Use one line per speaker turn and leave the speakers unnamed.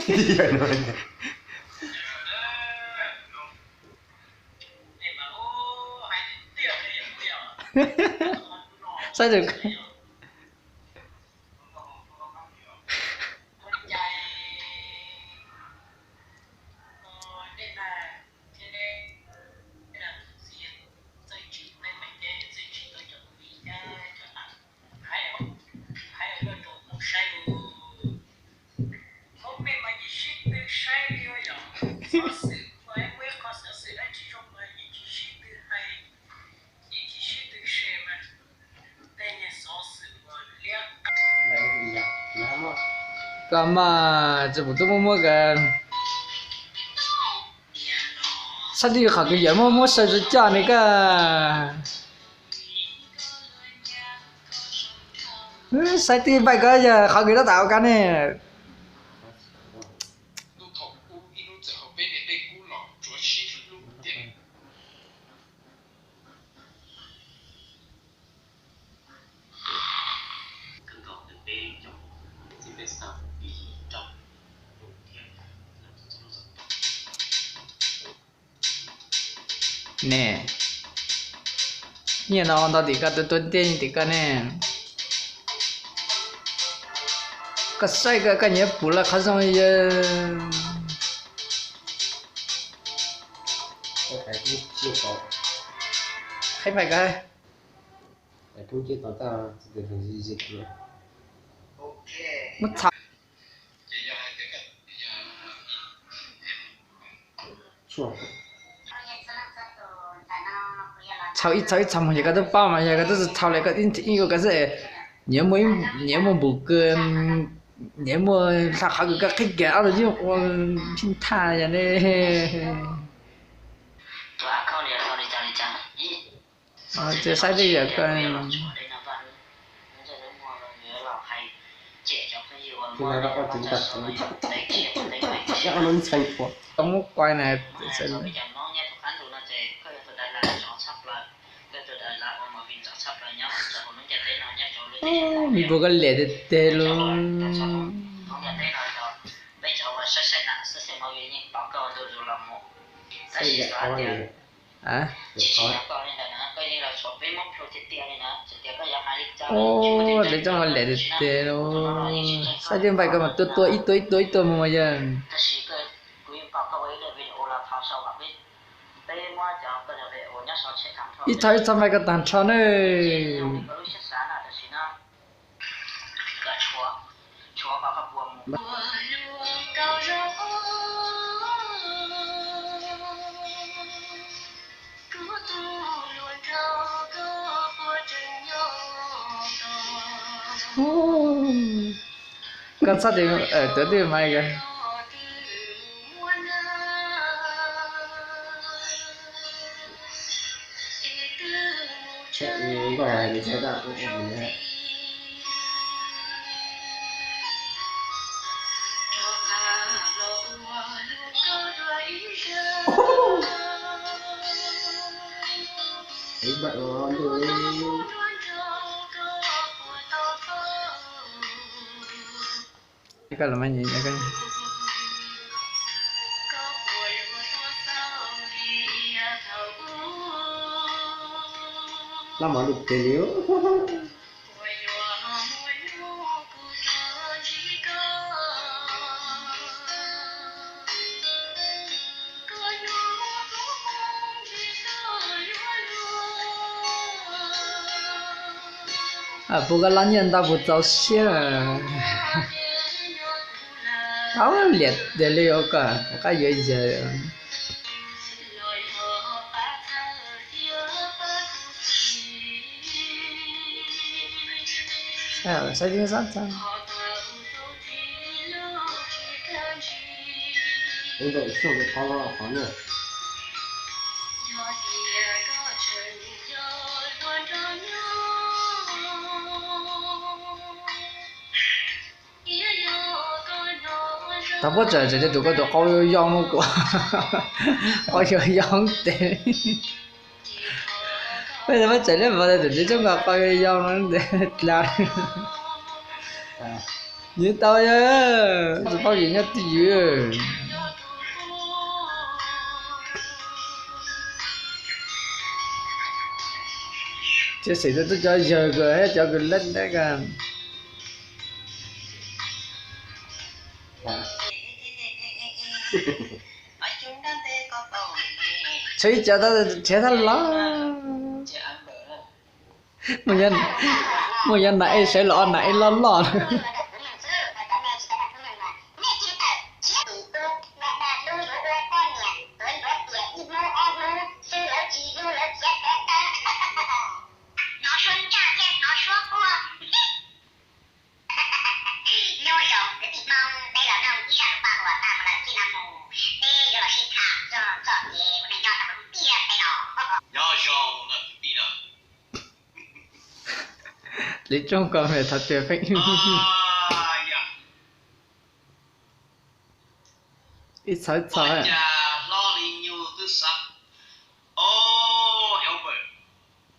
Iya namanya.
Sao được? Mà这不这么个，啥地方个人么设置家那个，啥地方个giờ họ người ta tạo cái này. Nè, như nó tao thì cái tuần tiền thì cái này, cái sai cái nhớ bù là khá xong giờ,
Phải cũng chưa có.
hay phải cái,
Phải cũng chưa có ta được gì dịch nữa.
mất thằng,
Chua.
炒一炒嘛，这个都爆嘛，这个都是炒那个一个是年末不跟年末他还有个开干了就我平摊人嘞。啊，这晒这个跟。
Khi nào đã có chứng tật chắc nó xanh quá.
Không quay này sẽ mình vừa có lệ tê luôn. Hả? Ô, để cho mình lệ tê luôn. Sao chứ vậy cơ mà ít tuổi mà giờ. Ít thôi sao mày có tàn cho này. Con sao thì ở tới thì mày kìa.
Chạy gọi là để chế tạo cũng ổn nhé. Đấy bạn ngon rồi.
Cái là mấy gì cái
Làm món được tiền yếu.
à bố cái lăn nhân ta bố tao xia tao liệt để liệu cả cái gì giờ sao đi sao sao
Bây giờ xuống cái khó lo khó nữa.
tao bắt giờ chỉ tụi có câu yong của câu yong để bây giờ bắt giờ nó vào đây tụi chúng ta câu yong nó để là nhớ tao nhá rồi bao giờ nhớ tí gì chia sẻ tôi cho giờ cái cho cái lên đấy cả chơi cho ta chơi ta lo một nhân này sẽ lo này lo lấy trong con này thật tuyệt phách ít sợ sợ